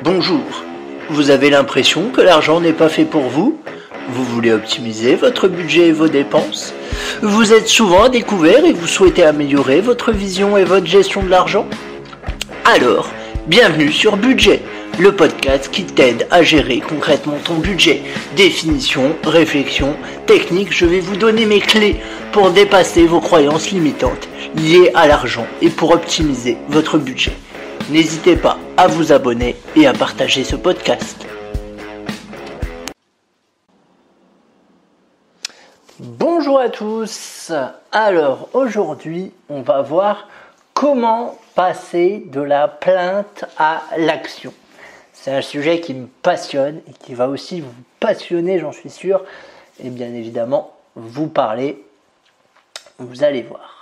Bonjour, vous avez l'impression que l'argent n'est pas fait pour vous? Vous voulez optimiser votre budget et vos dépenses? Vous êtes souvent à découvert et vous souhaitez améliorer votre vision et votre gestion de l'argent? Alors, bienvenue sur Budget, le podcast qui t'aide à gérer concrètement ton budget. Définition, réflexion, technique, je vais vous donner mes clés pour dépasser vos croyances limitantes liées à l'argent et pour optimiser votre budget. N'hésitez pas à vous abonner et à partager ce podcast. Bonjour à tous. Alors aujourd'hui, on va voir comment passer de la plainte à l'action. C'est un sujet qui me passionne et qui va aussi vous passionner, j'en suis sûr, et bien évidemment vous parler. Vous allez voir.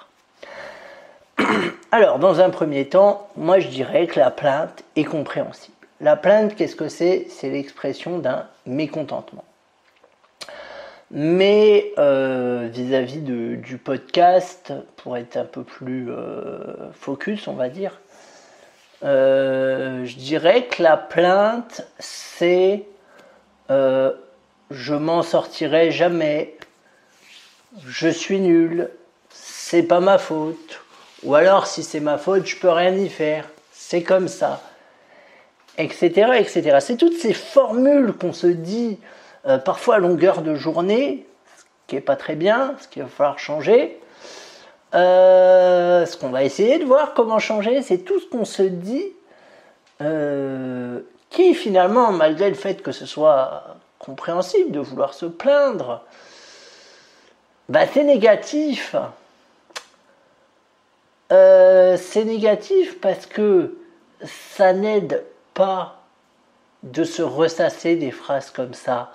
Alors, dans un premier temps, moi je dirais que la plainte est compréhensible. La plainte, qu'est-ce que c'est? C'est l'expression d'un mécontentement. Mais vis-à-vis du podcast, pour être un peu plus focus, on va dire, je dirais que la plainte, c'est je m'en sortirai jamais, je suis nul, c'est pas ma faute. Ou alors, si c'est ma faute, je peux rien y faire. C'est comme ça. Etc., etc. C'est toutes ces formules qu'on se dit parfois à longueur de journée, ce qui n'est pas très bien, ce qu'il va falloir changer. Ce qu'on va essayer de voir comment changer, c'est tout ce qu'on se dit qui finalement, malgré le fait que ce soit compréhensible de vouloir se plaindre, c'est négatif. C'est négatif parce que ça n'aide pas de se ressasser des phrases comme ça.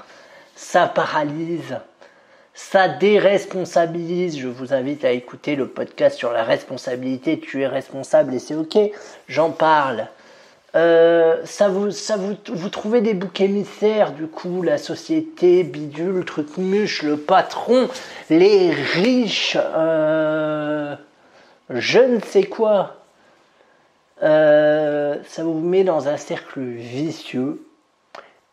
Ça paralyse, ça déresponsabilise. Je vous invite à écouter le podcast sur la responsabilité. Tu es responsable et c'est ok, j'en parle. Vous trouvez des boucs émissaires, du coup, la société, bidule, le truc muche, le patron, les riches, je ne sais quoi. Ça vous met dans un cercle vicieux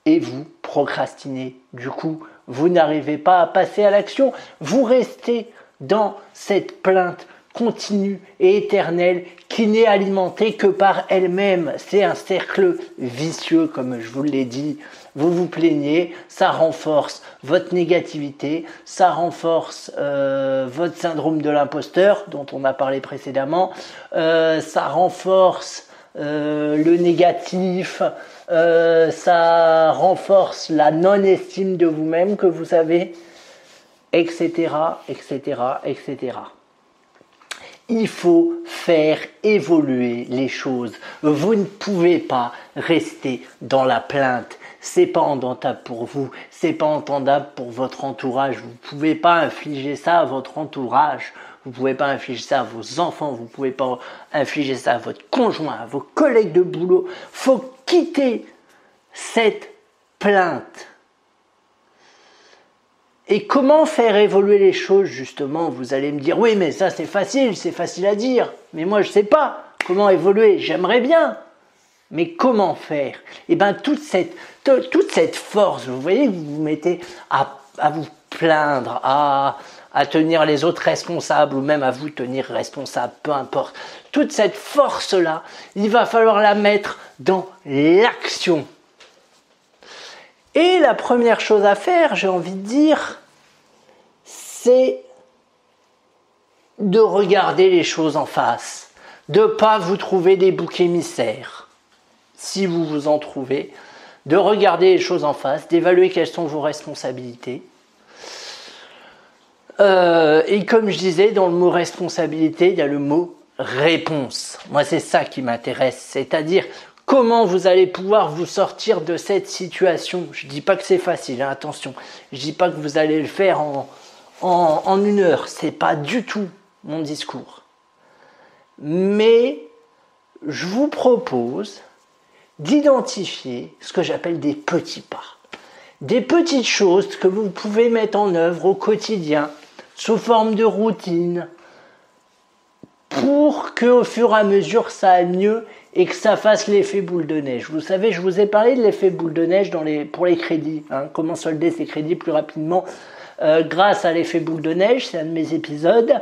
et vous procrastinez. Du coup, vous n'arrivez pas à passer à l'action. Vous restez dans cette plainte continue et éternelle qui n'est alimentée que par elle-même. C'est un cercle vicieux, comme je vous l'ai dit. Vous vous plaignez, ça renforce votre négativité, ça renforce votre syndrome de l'imposteur dont on a parlé précédemment, ça renforce le négatif, ça renforce la non-estime de vous-même que vous avez, etc., etc., etc. Il faut faire évoluer les choses. Vous ne pouvez pas rester dans la plainte. C'est pas entendable pour vous, c'est pas entendable pour votre entourage. Vous pouvez pas infliger ça à votre entourage. Vous pouvez pas infliger ça à vos enfants. Vous pouvez pas infliger ça à votre conjoint, à vos collègues de boulot. Faut quitter cette plainte. Et comment faire évoluer les choses, justement? Vous allez me dire, oui, mais ça c'est facile à dire. Mais moi je sais pas comment évoluer, j'aimerais bien. Mais comment faire? Eh bien, toute cette force, vous voyez, que vous vous mettez à vous plaindre, à tenir les autres responsables, ou même à vous tenir responsable, peu importe. Toute cette force-là, il va falloir la mettre dans l'action. Et la première chose à faire, j'ai envie de dire, c'est de regarder les choses en face, de ne pas vous trouver des boucs émissaires, si vous vous en trouvez, de regarder les choses en face, d'évaluer quelles sont vos responsabilités. Et comme je disais, dans le mot responsabilité, il y a le mot réponse. Moi, c'est ça qui m'intéresse, c'est-à-dire comment vous allez pouvoir vous sortir de cette situation. Je ne dis pas que c'est facile, hein, attention. Je ne dis pas que vous allez le faire en une heure. Ce n'est pas du tout mon discours. Mais je vous propose d'identifier ce que j'appelle des petits pas. Des petites choses que vous pouvez mettre en œuvre au quotidien, sous forme de routine, pour qu'au fur et à mesure ça aille mieux et que ça fasse l'effet boule de neige. Vous savez, je vous ai parlé de l'effet boule de neige pour les crédits, hein, comment solder ses crédits plus rapidement grâce à l'effet boule de neige, c'est un de mes épisodes.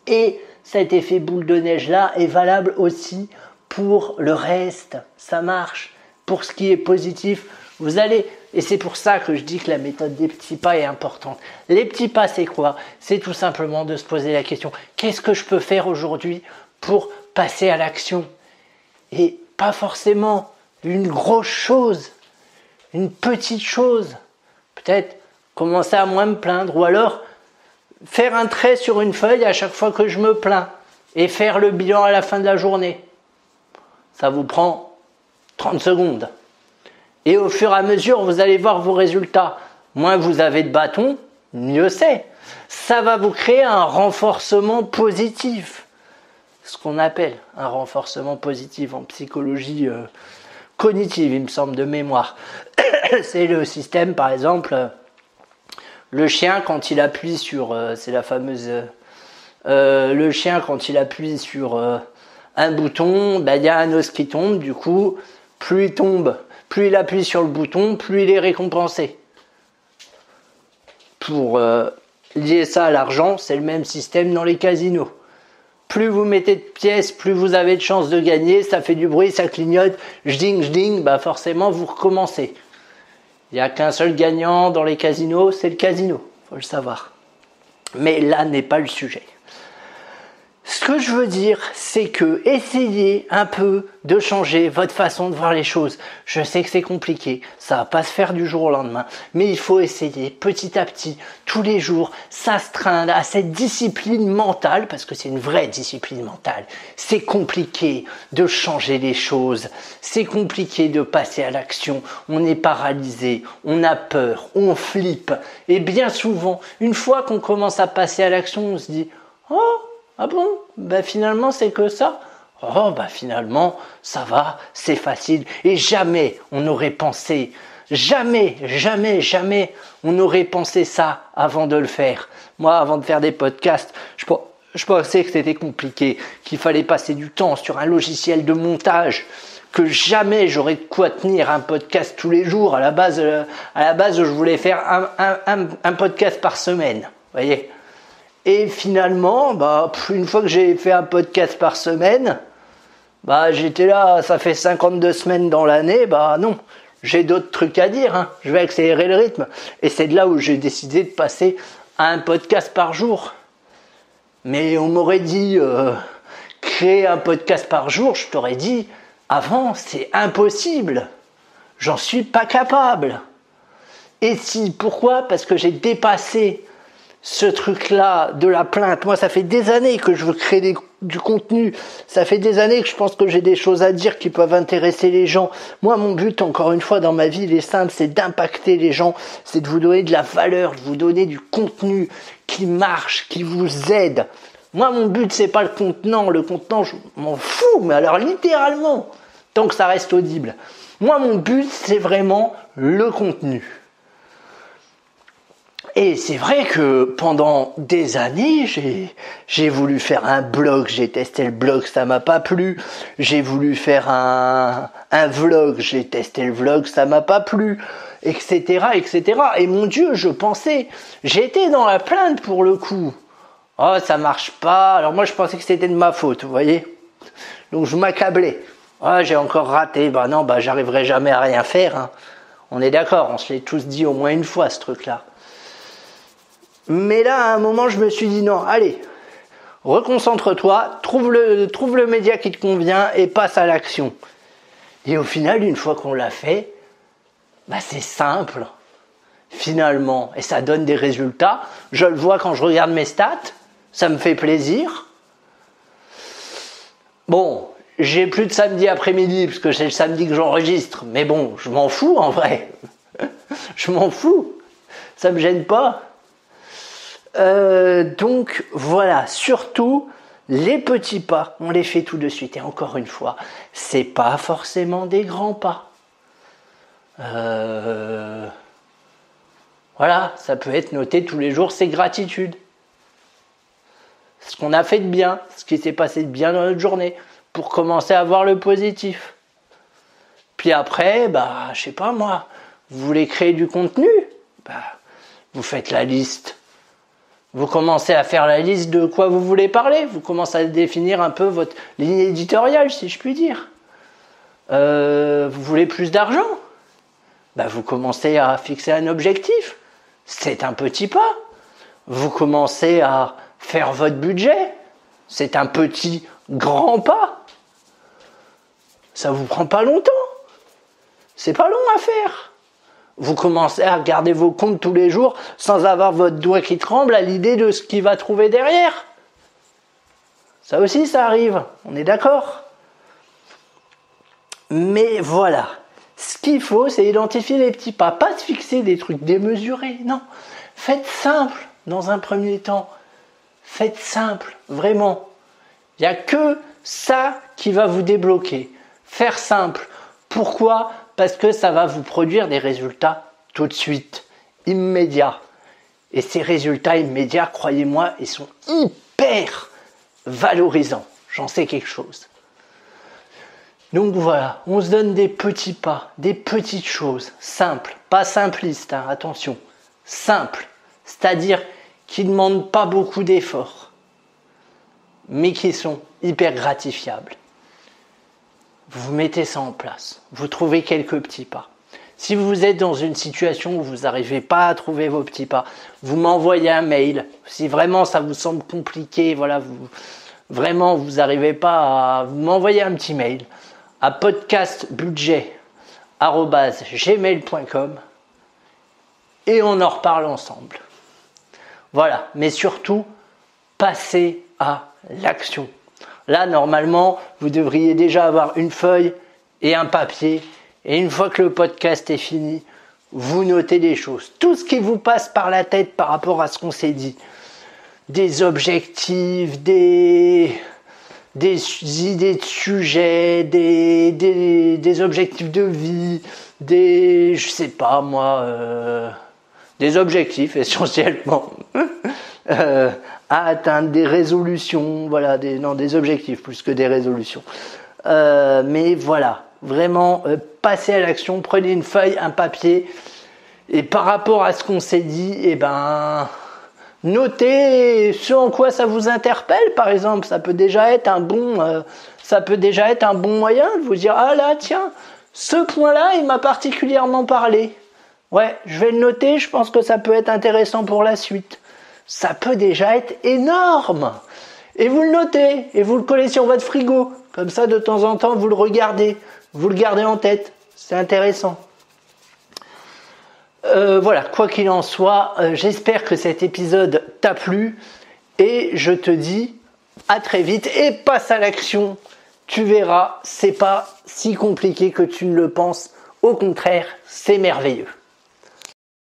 Et cet effet boule de neige-là est valable aussi pour le reste. Ça marche. Pour ce qui est positif, vous allez... Et c'est pour ça que je dis que la méthode des petits pas est importante. Les petits pas, c'est quoi? C'est tout simplement de se poser la question, qu'est-ce que je peux faire aujourd'hui pour passer à l'action? Et pas forcément une grosse chose, une petite chose. Peut-être commencer à moins me plaindre, ou alors faire un trait sur une feuille à chaque fois que je me plains et faire le bilan à la fin de la journée. Ça vous prend 30 secondes. Et au fur et à mesure, vous allez voir vos résultats. Moins vous avez de bâtons, mieux c'est. Ça va vous créer un renforcement positif. Ce qu'on appelle un renforcement positif en psychologie cognitive, il me semble, de mémoire. C'est le système, par exemple, le chien quand il appuie sur... c'est la fameuse... le chien quand il appuie sur un bouton, ben, il y a un os qui tombe, du coup, plus il tombe... Plus il appuie sur le bouton, plus il est récompensé. Pour lier ça à l'argent, c'est le même système dans les casinos. Plus vous mettez de pièces, plus vous avez de chances de gagner, ça fait du bruit, ça clignote, jding, bah forcément vous recommencez. Il n'y a qu'un seul gagnant dans les casinos, c'est le casino, faut le savoir. Mais là n'est pas le sujet. Ce que je veux dire, c'est que essayez un peu de changer votre façon de voir les choses. Je sais que c'est compliqué, ça va pas se faire du jour au lendemain, mais il faut essayer petit à petit, tous les jours, s'astreindre à cette discipline mentale, parce que c'est une vraie discipline mentale. C'est compliqué de changer les choses, c'est compliqué de passer à l'action, on est paralysé, on a peur, on flippe, et bien souvent, une fois qu'on commence à passer à l'action, on se dit « Oh !» Ah bon? Ben finalement c'est que ça? Oh ben finalement ça va, c'est facile. Et jamais on n'aurait pensé, jamais on n'aurait pensé ça avant de le faire. Moi avant de faire des podcasts, je pensais que c'était compliqué, qu'il fallait passer du temps sur un logiciel de montage, que jamais j'aurais de quoi tenir un podcast tous les jours. À la base je voulais faire un podcast par semaine, voyez. Et finalement, bah, une fois que j'ai fait un podcast par semaine, bah, j'étais là, ça fait 52 semaines dans l'année, bah non, j'ai d'autres trucs à dire, hein. Je vais accélérer le rythme. Et c'est de là où j'ai décidé de passer à un podcast par jour. Mais on m'aurait dit, créer un podcast par jour, je t'aurais dit, avant, c'est impossible. J'en suis pas capable. Et si, pourquoi? Parce que j'ai dépassé ce truc-là de la plainte. Moi, ça fait des années que je veux créer du contenu. Ça fait des années que je pense que j'ai des choses à dire qui peuvent intéresser les gens. Moi, mon but, encore une fois, dans ma vie, il est simple, c'est d'impacter les gens, c'est de vous donner de la valeur, de vous donner du contenu qui marche, qui vous aide. Moi, mon but, c'est pas le contenant. Le contenant, je m'en fous, mais alors littéralement, tant que ça reste audible. Moi, mon but, c'est vraiment le contenu. Et c'est vrai que pendant des années, j'ai voulu faire un blog, j'ai testé le blog, ça m'a pas plu. J'ai voulu faire un vlog, j'ai testé le vlog, ça m'a pas plu, etc., etc. Et mon Dieu, je pensais, j'étais dans la plainte pour le coup. Oh, ça marche pas. Alors moi, je pensais que c'était de ma faute, vous voyez. Donc je m'accablais. Oh, j'ai encore raté. Bah non, bah j'arriverai jamais à rien faire, hein. On est d'accord, on se l'est tous dit au moins une fois, ce truc-là. Mais là, à un moment, je me suis dit non, allez, reconcentre-toi, trouve le média qui te convient et passe à l'action. Et au final, une fois qu'on l'a fait, bah c'est simple, finalement, et ça donne des résultats. Je le vois quand je regarde mes stats, ça me fait plaisir. Bon, j'ai plus de samedi après-midi, parce que c'est le samedi que j'enregistre, mais bon, je m'en fous en vrai. Je m'en fous, ça me gêne pas. Donc voilà, surtout les petits pas, on les fait tout de suite. Et encore une fois, c'est pas forcément des grands pas. Voilà, ça peut être noté tous les jours, c'est gratitude. Ce qu'on a fait de bien, ce qui s'est passé de bien dans notre journée. pour commencer à voir le positif. Puis après, je sais pas moi, vous voulez créer du contenu, vous faites la liste. Vous commencez à faire la liste de quoi vous voulez parler. Vous commencez à définir un peu votre ligne éditoriale, si je puis dire. Vous voulez plus d'argent, vous commencez à fixer un objectif. C'est un petit pas. Vous commencez à faire votre budget. C'est un petit, grand pas. Ça vous prend pas longtemps. C'est pas long à faire. Vous commencez à regarder vos comptes tous les jours sans avoir votre doigt qui tremble à l'idée de ce qu'il va trouver derrière. Ça aussi, ça arrive. On est d'accord ? Mais voilà. Ce qu'il faut, c'est identifier les petits pas. Pas se fixer des trucs démesurés. Non. Faites simple dans un premier temps. Faites simple. Vraiment. Il n'y a que ça qui va vous débloquer. Faire simple. Pourquoi ? Parce que ça va vous produire des résultats tout de suite, immédiats. Et ces résultats immédiats, croyez-moi, ils sont hyper valorisants. J'en sais quelque chose. Donc voilà, on se donne des petits pas, des petites choses, simples, pas simplistes, attention, simples, c'est-à-dire qui ne demandent pas beaucoup d'efforts, mais qui sont hyper gratifiables. Vous mettez ça en place, vous trouvez quelques petits pas. Si vous êtes dans une situation où vous n'arrivez pas à trouver vos petits pas, vous m'envoyez un mail. Si vraiment ça vous semble compliqué, vous n'arrivez pas à... Vous m'envoyez un petit mail à podcastbudget@gmail.com et on en reparle ensemble. Voilà, mais surtout, passez à l'action. Là, normalement, vous devriez déjà avoir une feuille et un papier. Et une fois que le podcast est fini, vous notez des choses. Tout ce qui vous passe par la tête par rapport à ce qu'on s'est dit. Des objectifs, des idées de sujets, des objectifs de vie, des objectifs essentiellement à atteindre, des résolutions, des objectifs plus que des résolutions. Mais voilà, vraiment, passez à l'action, prenez une feuille, un papier, et par rapport à ce qu'on s'est dit, notez ce en quoi ça vous interpelle, par exemple. Ça peut déjà être un bon moyen de vous dire, ah là, tiens, ce point-là, il m'a particulièrement parlé. Ouais, je vais le noter, je pense que ça peut être intéressant pour la suite. Ça peut déjà être énorme. Et vous le notez, et vous le collez sur votre frigo. Comme ça, de temps en temps, vous le regardez en tête. C'est intéressant. Voilà, quoi qu'il en soit, j'espère que cet épisode t'a plu. Et je te dis à très vite et passe à l'action. Tu verras, c'est pas si compliqué que tu ne le penses. Au contraire, c'est merveilleux.